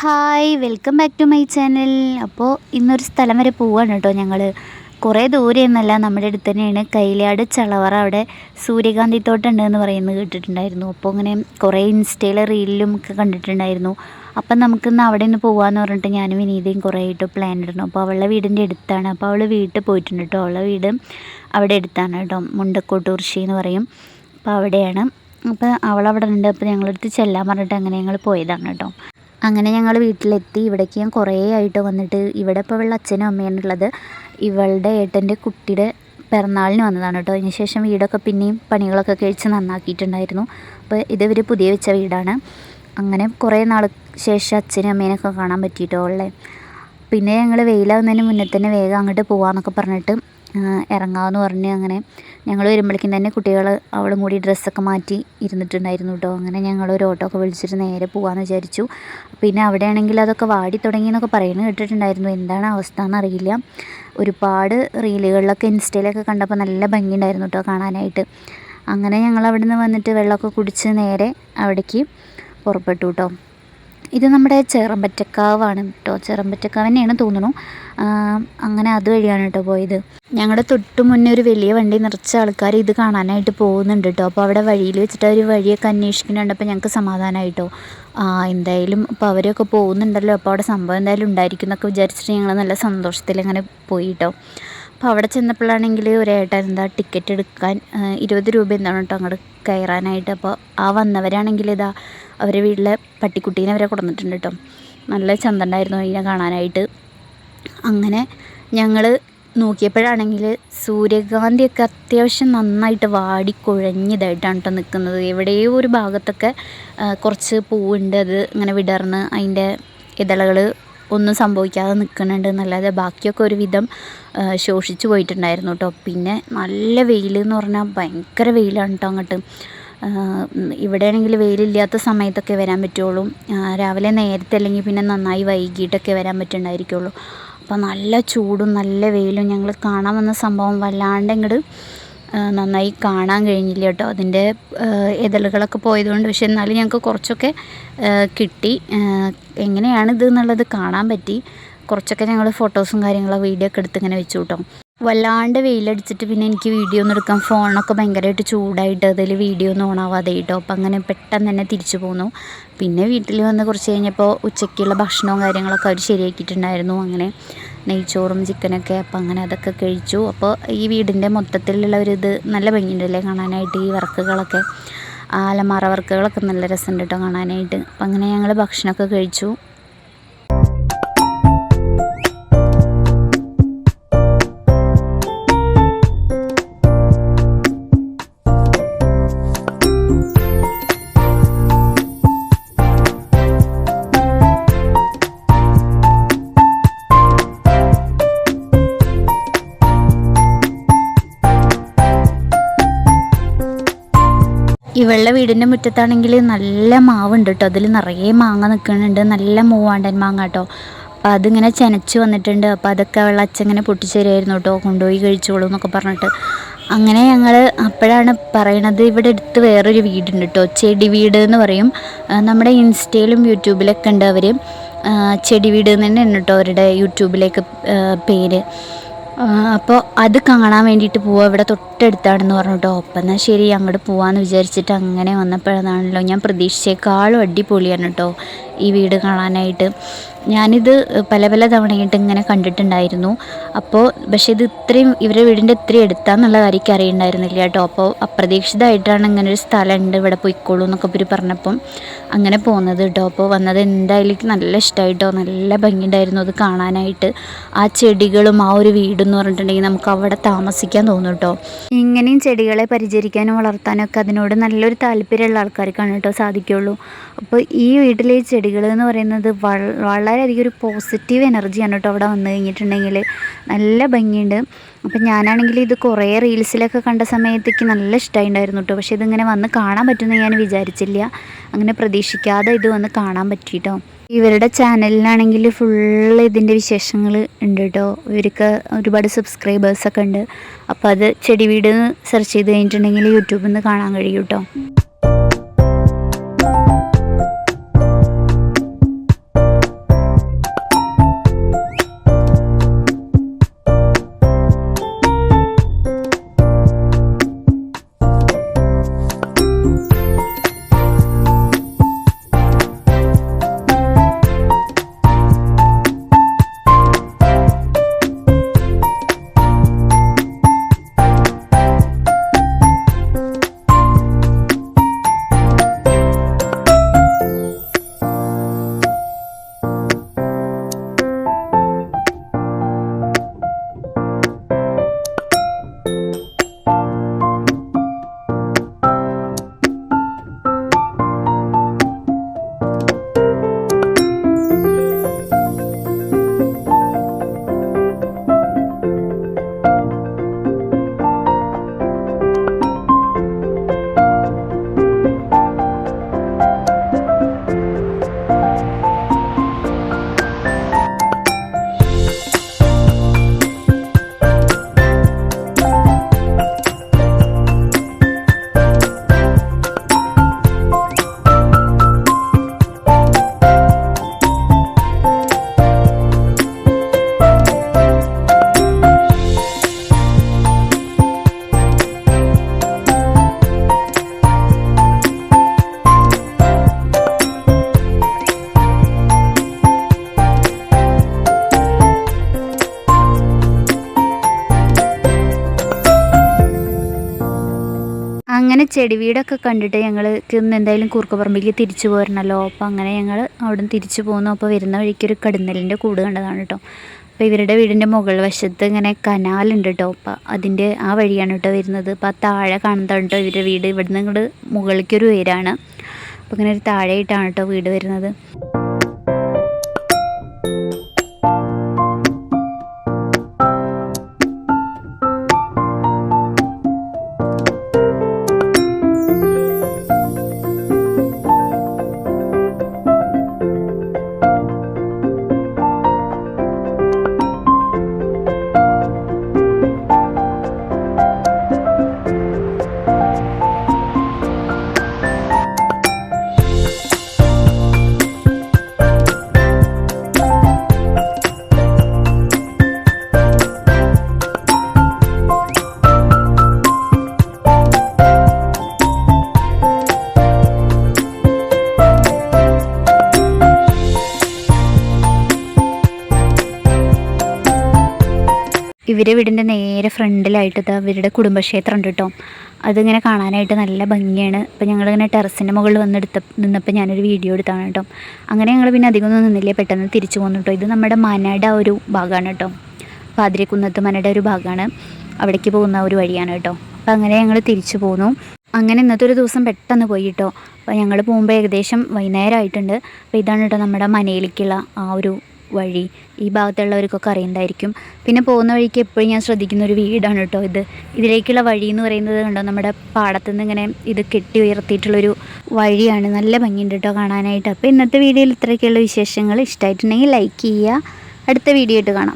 Hi welcome back to my channel. അപ്പോൾ ഇന്നൊരു സ്ഥലം വരെ പോവാണ് കേട്ടോ. ഞങ്ങൾ കുറേ ദൂരെയൊന്നുമല്ല, നമ്മുടെ അടുത്ത് തന്നെയാണ്. കൈലാട് ചളവറ, അവിടെ സൂര്യകാന്തി തോട്ടം ഉണ്ടെന്ന് പറയുന്നത് കേട്ടിട്ടുണ്ടായിരുന്നു. അപ്പോൾ ഇങ്ങനെ കുറേ ഇൻസ്റ്റയിൽ റീലിലും ഒക്കെ കണ്ടിട്ടുണ്ടായിരുന്നു. അപ്പം നമുക്കിന്ന് അവിടെ നിന്ന് പോകാമെന്ന് പറഞ്ഞിട്ട് ഞാനും വിനീതയും കുറേ ആയിട്ട് പ്ലാൻ ഇടണം. അപ്പോൾ അവളുടെ വീടിൻ്റെ അടുത്താണ്. അപ്പോൾ അവൾ വീട്ടിൽ പോയിട്ടുണ്ട് കേട്ടോ. അവളുടെ വീട് അവിടെ അടുത്താണ് കേട്ടോ, മുണ്ടക്കോട്ടൂർശി എന്ന് പറയും. അപ്പോൾ അവിടെയാണ്. അപ്പോൾ അവളവിടെ ഉണ്ട്. അപ്പോൾ ഞങ്ങളടുത്ത് ചെല്ലാൻ പറഞ്ഞിട്ട് അങ്ങനെ ഞങ്ങൾ പോയതാണ് കേട്ടോ. അങ്ങനെ ഞങ്ങൾ വീട്ടിലെത്തി. ഇവിടേക്ക് ഞാൻ കുറേ ആയിട്ട് വന്നിട്ട്, ഇവിടെ ഇപ്പോൾ ഇവളുടെ അച്ഛനും അമ്മയാണ് ഉള്ളത്. ഇവളുടെ ഏട്ടൻ്റെ കുട്ടിയുടെ പിറന്നാളിന് വന്നതാണ് കേട്ടോ. അതിന് ശേഷം വീടൊക്കെ പിന്നെയും പണികളൊക്കെ കഴിച്ച് നന്നാക്കിയിട്ടുണ്ടായിരുന്നു. അപ്പോൾ ഇവർ പുതിയ വെച്ച വീടാണ്. അങ്ങനെ കുറേ നാൾ ശേഷം അച്ഛനും അമ്മേനൊക്കെ കാണാൻ പറ്റിയിട്ടോ ഉള്ളത്. പിന്നെ ഞങ്ങൾ വെയിലാവുന്നതിന് മുന്നേ തന്നെ വേഗം അങ്ങോട്ട് പോകാമെന്നൊക്കെ പറഞ്ഞിട്ട് ഇറങ്ങാമെന്ന് പറഞ്ഞ് അങ്ങനെ ഞങ്ങൾ വരുമ്പോഴേക്കും തന്നെ കുട്ടികൾ അവളും കൂടി ഡ്രസ്സൊക്കെ മാറ്റി ഇരുന്നിട്ടുണ്ടായിരുന്നു കേട്ടോ. അങ്ങനെ ഞങ്ങളൊരു ഓട്ടോ ഒക്കെ വിളിച്ചിട്ട് നേരെ പോകാമെന്ന് വിചാരിച്ചു. പിന്നെ അവിടെയാണെങ്കിൽ അതൊക്കെ വാടി തുടങ്ങി എന്നൊക്കെ പറയുന്നത് കേട്ടിട്ടുണ്ടായിരുന്നു. എന്താണ് അവസ്ഥ എന്നറിയില്ല. ഒരുപാട് റീലുകളിലൊക്കെ ഇൻസ്റ്റയിലൊക്കെ കണ്ടപ്പോൾ നല്ല ഭംഗിയുണ്ടായിരുന്നു കേട്ടോ കാണാനായിട്ട്. അങ്ങനെ ഞങ്ങൾ അവിടെ നിന്ന് വന്നിട്ട് വെള്ളമൊക്കെ കുടിച്ച് നേരെ അവിടേക്ക് പുറപ്പെട്ടു കേട്ടോ. ഇത് നമ്മുടെ ചെറമ്പറ്റക്കാവാണ് കേട്ടോ. ചെറമ്പറ്റക്കാവ് തന്നെയാണ് തോന്നുന്നു. അങ്ങനെ അതുവഴിയാണ് കേട്ടോ പോയത്. ഞങ്ങളുടെ തൊട്ട് മുന്നേ ഒരു വലിയ വണ്ടി നിറച്ച ആൾക്കാർ ഇത് കാണാനായിട്ട് പോകുന്നുണ്ട് കേട്ടോ. അപ്പോൾ അവിടെ വഴിയിൽ വെച്ചിട്ട് ഒരു വഴിയൊക്കെ അന്വേഷിക്കുന്നുണ്ടപ്പോൾ ഞങ്ങൾക്ക് സമാധാനമായിട്ടോ. എന്തായാലും അപ്പോൾ അവരൊക്കെ പോകുന്നുണ്ടല്ലോ, അപ്പോൾ അവിടെ സംഭവം എന്തായാലും ഉണ്ടായിരിക്കും എന്നൊക്കെ വിചാരിച്ചിട്ട് ഞങ്ങൾ നല്ല സന്തോഷത്തിൽ അങ്ങനെ പോയി കേട്ടോ. അപ്പോൾ അവിടെ ചെന്നപ്പോഴാണെങ്കിൽ ഒരേട്ടൻ ടിക്കറ്റ് എടുക്കാൻ 20 രൂപ എന്താണ് കേട്ടോ അങ്ങോട്ട് കയറാനായിട്ട്. അപ്പോൾ വന്നവരാണെങ്കിൽ അവരെ വീട്ടിലെ പട്ടിക്കുട്ടീനെ അവരെ കൊടുത്തിട്ടുണ്ട് കേട്ടോ. നല്ല ചന്തണ്ടായിരുന്നു അതിനെ കാണാനായിട്ട്. അങ്ങനെ ഞങ്ങൾ നോക്കിയപ്പോഴാണെങ്കിൽ സൂര്യകാന്തിയൊക്കെ അത്യാവശ്യം നന്നായിട്ട് വാടിക്കുഴഞ്ഞതായിട്ടാണ് കേട്ടോ നിൽക്കുന്നത്. എവിടെയോ ഒരു ഭാഗത്തൊക്കെ കുറച്ച് പൂവുണ്ട്, അത് ഇങ്ങനെ വിടർന്ന് അതിൻ്റെ ഇതളുകൾ ഒന്നും സംഭവിക്കാതെ നിൽക്കുന്നുണ്ട് എന്നല്ലാതെ ബാക്കിയൊക്കെ ഒരുവിധം ശോഷിച്ചു പോയിട്ടുണ്ടായിരുന്നു കേട്ടോ. പിന്നെ നല്ല വെയിൽ എന്ന് പറഞ്ഞാൽ ഭയങ്കര വെയിലാണ് കേട്ടോ അങ്ങോട്ട്. ഇവിടെയാണെങ്കിൽ വെയിലില്ലാത്ത സമയത്തൊക്കെ വരാൻ പറ്റുള്ളൂ. രാവിലെ നേരത്തെ അല്ലെങ്കിൽ പിന്നെ നന്നായി വൈകിട്ടൊക്കെ വരാൻ പറ്റുന്നുണ്ടായിരിക്കുള്ളൂ. അപ്പോൾ നല്ല ചൂടും നല്ല വെയിലും. ഞങ്ങൾ കാണാൻ വന്ന സംഭവം വല്ലാണ്ട് ഇങ്ങോട്ട് നന്നായി കാണാൻ കഴിഞ്ഞില്ല കേട്ടോ. അതിൻ്റെ ഇതളുകളൊക്കെ പോയതുകൊണ്ട്. പക്ഷെ എന്നാലും ഞങ്ങൾക്ക് കുറച്ചൊക്കെ കിട്ടി. എങ്ങനെയാണിത് എന്നുള്ളത് കാണാൻ പറ്റി. കുറച്ചൊക്കെ ഞങ്ങൾ ഫോട്ടോസും കാര്യങ്ങളും വീഡിയോ ഒക്കെ എടുത്ത് ഇങ്ങനെ വെച്ചു കേട്ടോ. വല്ലാണ്ട് വെയിലടിച്ചിട്ട് പിന്നെ എനിക്ക് വീഡിയോ ഒന്നും എടുക്കാൻ ഫോണൊക്കെ ഭയങ്കരമായിട്ട് ചൂടായിട്ട് അതിൽ വീഡിയോ ഒന്നും ഓണാവാതെ കേട്ടോ. അപ്പം അങ്ങനെ പെട്ടെന്ന് തന്നെ തിരിച്ചു പോന്നു. പിന്നെ വീട്ടിൽ വന്ന് കുറച്ച് കഴിഞ്ഞപ്പോൾ ഉച്ചയ്ക്കുള്ള ഭക്ഷണവും കാര്യങ്ങളൊക്കെ അവർ ശരിയാക്കിയിട്ടുണ്ടായിരുന്നു. അങ്ങനെ നെയ്ച്ചോറും ചിക്കനൊക്കെ. അപ്പം അങ്ങനെ അതൊക്കെ കഴിച്ചു. അപ്പോൾ ഈ വീടിൻ്റെ മൊത്തത്തിലുള്ള ഇത് നല്ല ഭംഗിയുണ്ടല്ലേ കാണാനായിട്ട്. ഈ വർക്കുകളൊക്കെ, അലമാറ വർക്കുകളൊക്കെ നല്ല രസമുണ്ട് കേട്ടോ കാണാനായിട്ട്. അപ്പം അങ്ങനെ ഞങ്ങൾ ഭക്ഷണമൊക്കെ കഴിച്ചു. ഇവളുടെ വീടിൻ്റെ മുറ്റത്താണെങ്കിൽ നല്ല മാവുണ്ട് കേട്ടോ. അതിൽ നിറയെ മാങ്ങ നിൽക്കുന്നുണ്ട്. നല്ല മൂവാണ്ടൻ മാങ്ങ കേട്ടോ. അപ്പോൾ അതിങ്ങനെ ചെനച്ച് വന്നിട്ടുണ്ട്. അപ്പോൾ അതൊക്കെ അവളുടെ അച്ഛൻ ഇങ്ങനെ പൊട്ടിച്ചേരായിരുന്നു കേട്ടോ. കൊണ്ടുപോയി കഴിച്ചോളൂ എന്നൊക്കെ പറഞ്ഞിട്ട്. അങ്ങനെ ഞങ്ങൾ അപ്പോഴാണ് പറയണത്, ഇവിടെ അടുത്ത് വേറൊരു വീടുണ്ട് കേട്ടോ, ചെടി വീട് എന്ന് പറയും. നമ്മുടെ ഇൻസ്റ്റയിലും യൂട്യൂബിലൊക്കെ ഉണ്ട് അവർ. ചെടി വീട് എന്ന് തന്നെയാണ് കേട്ടോ അവരുടെ യൂട്യൂബിലേക്ക് പേര്. അപ്പോൾ അത് കാണാൻ വേണ്ടിയിട്ട് പോവുക. ഇവിടെ തൊട്ടടുത്താണെന്ന് പറഞ്ഞു കേട്ടോ. അപ്പം എന്നാൽ ശരി അങ്ങോട്ട് പോകാമെന്ന് വിചാരിച്ചിട്ട് അങ്ങനെ വന്നപ്പോഴാണല്ലോ ഞാൻ പ്രതീക്ഷിച്ചേക്കാളും അടിപൊളിയാണ് കേട്ടോ ഈ വീട് കാണാനായിട്ട്. ഞാനിത് പല തവണയായിട്ട് ഇങ്ങനെ കണ്ടിട്ടുണ്ടായിരുന്നു. പക്ഷേ ഇത് ഇത്രയും ഇവരുടെ വീടിൻ്റെ ഇത്രയും എടുത്താന്നുള്ള കാര്യം എനിക്ക് അറിയണ്ടായിരുന്നില്ല കേട്ടോ. അപ്പോൾ അപ്രതീക്ഷിതമായിട്ടാണ് ഇങ്ങനെ ഒരു സ്ഥലമുണ്ട് ഇവിടെ പോയിക്കോളൂ എന്നൊക്കെ ഇവർ പറഞ്ഞപ്പം അങ്ങനെ പോകുന്നത് കേട്ടോ. അപ്പോൾ വന്നത് എന്തായാലും എനിക്ക് നല്ല ഇഷ്ടമായിട്ടോ. നല്ല ഭംഗിയുണ്ടായിരുന്നു അത് കാണാനായിട്ട്. ആ ചെടികളും ആ ഒരു വീടെന്ന് പറഞ്ഞിട്ടുണ്ടെങ്കിൽ നമുക്ക് അവിടെ താമസിക്കാൻ തോന്നും കേട്ടോ. ഇങ്ങനെയും ചെടികളെ പരിചരിക്കാനും വളർത്താനും ഒക്കെ അതിനോട് നല്ലൊരു താല്പര്യമുള്ള ആൾക്കാർക്കാണ് കേട്ടോ സാധിക്കുള്ളൂ. അപ്പോൾ ഈ വീട്ടിലെ ചെടികൾ എന്ന് പറയുന്നത് വളരെയധികം ഒരു പോസിറ്റീവ് എനർജിയാണ് കേട്ടോ അവിടെ വന്നു കഴിഞ്ഞിട്ടുണ്ടെങ്കിൽ. നല്ല ഭംഗിയുണ്ട്. അപ്പം ഞാനാണെങ്കിൽ ഇത് കുറേ റീൽസിലൊക്കെ കണ്ട സമയത്തേക്ക് നല്ല ഇഷ്ടമായിട്ടുണ്ടായിരുന്നു കേട്ടോ. പക്ഷേ ഇതിങ്ങനെ വന്ന് കാണാൻ പറ്റുമെന്ന് ഞാൻ വിചാരിച്ചില്ല. അങ്ങനെ പ്രതീക്ഷിക്കാതെ ഇത് വന്ന് കാണാൻ പറ്റിയിട്ടോ. ഇവരുടെ ചാനലിലാണെങ്കിൽ ഫുള്ള് ഇതിൻ്റെ വിശേഷങ്ങൾ ഉണ്ട് കേട്ടോ. ഇവർക്ക് ഒരുപാട് സബ്സ്ക്രൈബേഴ്സൊക്കെ ഉണ്ട്. അപ്പോൾ അത് ചെടി വീട് സെർച്ച് ചെയ്ത് കഴിഞ്ഞിട്ടുണ്ടെങ്കിൽ യൂട്യൂബിൽ നിന്ന് കാണാൻ കഴിയും കേട്ടോ. ചെടി വീടൊക്കെ കണ്ടിട്ട് ഞങ്ങൾക്ക് ഇന്ന് എന്തായാലും കൂർക്കപ്പറമ്പിലേക്ക് തിരിച്ചു പോരണമല്ലോ. അപ്പോൾ അങ്ങനെ ഞങ്ങൾ അവിടെ നിന്ന് തിരിച്ചു പോകുന്നു. അപ്പോൾ വരുന്ന വഴിക്കൊരു കടന്നലിൻ്റെ കൂട് കണ്ടതാണ് കേട്ടോ. അപ്പോൾ ഇവരുടെ വീടിൻ്റെ മുകൾ വശത്ത് ഇങ്ങനെ കനാലുണ്ട് കേട്ടോ. അപ്പോൾ അതിൻ്റെ ആ വഴിയാണ് കേട്ടോ വരുന്നത്. അപ്പോൾ ആ താഴെ കാണുന്നതാണ് കേട്ടോ ഇവരുടെ വീട്. ഇവിടുന്ന് ഇങ്ങോട്ട് മുകളിലേക്കൊരു ഉയരാണ്. അപ്പോൾ ഇങ്ങനെ ഒരു താഴെയായിട്ടാണ് കേട്ടോ വീട് വരുന്നത്. ഇവരെ വീടിൻ്റെ നേരെ ഫ്രണ്ടിലായിട്ട് ഇവരുടെ കുടുംബക്ഷേത്രം ഉണ്ട് കേട്ടോ. അതിങ്ങനെ കാണാനായിട്ട് നല്ല ഭംഗിയാണ്. അപ്പോൾ ഞങ്ങളിങ്ങനെ ടെറസിൻ്റെ മുകളിൽ നിന്നപ്പോൾ ഞാനൊരു വീഡിയോ എടുത്താണ് കേട്ടോ. അങ്ങനെ ഞങ്ങൾ പിന്നെ അധികമൊന്നും നിന്നില്ലേ, പെട്ടെന്ന് തിരിച്ചു പോന്നു കേട്ടോ. ഇത് നമ്മുടെ മനയുടെ ഒരു ഭാഗമാണ് കേട്ടോ. പാതിരിക്കുന്നത്ത് മനയുടെ ഒരു ഭാഗമാണ്. അവിടേക്ക് പോകുന്ന ഒരു വഴിയാണ് കേട്ടോ. അപ്പോൾ അങ്ങനെ ഞങ്ങൾ തിരിച്ചു പോന്നു. അങ്ങനെ ഇന്നത്തെ ഒരു ദിവസം പെട്ടെന്ന് പോയി കേട്ടോ. അപ്പോൾ ഞങ്ങൾ പോകുമ്പോൾ ഏകദേശം വൈകുന്നേരമായിട്ടുണ്ട്. അപ്പോൾ ഇതാണ് കേട്ടോ നമ്മുടെ മനയിലേക്കുള്ള ആ ഒരു വഴി. ഈ ഭാഗത്തുള്ളവർക്കൊക്കെ അറിയണ്ടായിരിക്കും. പിന്നെ പോകുന്ന വഴിക്ക് എപ്പോഴും ഞാൻ ശ്രദ്ധിക്കുന്ന ഒരു വീടാണ് കേട്ടോ ഇത്. ഇതിലേക്കുള്ള വഴി എന്ന് പറയുന്നത് കണ്ടോ, നമ്മുടെ പാടത്തുനിന്ന് ഇങ്ങനെ ഇത് കെട്ടി ഉയർത്തിയിട്ടുള്ളൊരു വഴിയാണ്. നല്ല ഭംഗിയുണ്ട് കേട്ടോ കാണാനായിട്ട്. അപ്പോൾ ഇന്നത്തെ വീഡിയോയിൽ ഇത്രയൊക്കെയുള്ള വിശേഷങ്ങൾ. ഇഷ്ടമായിട്ടുണ്ടെങ്കിൽ ലൈക്ക് ചെയ്യുക. അടുത്ത വീഡിയോ ആയിട്ട് കാണാം.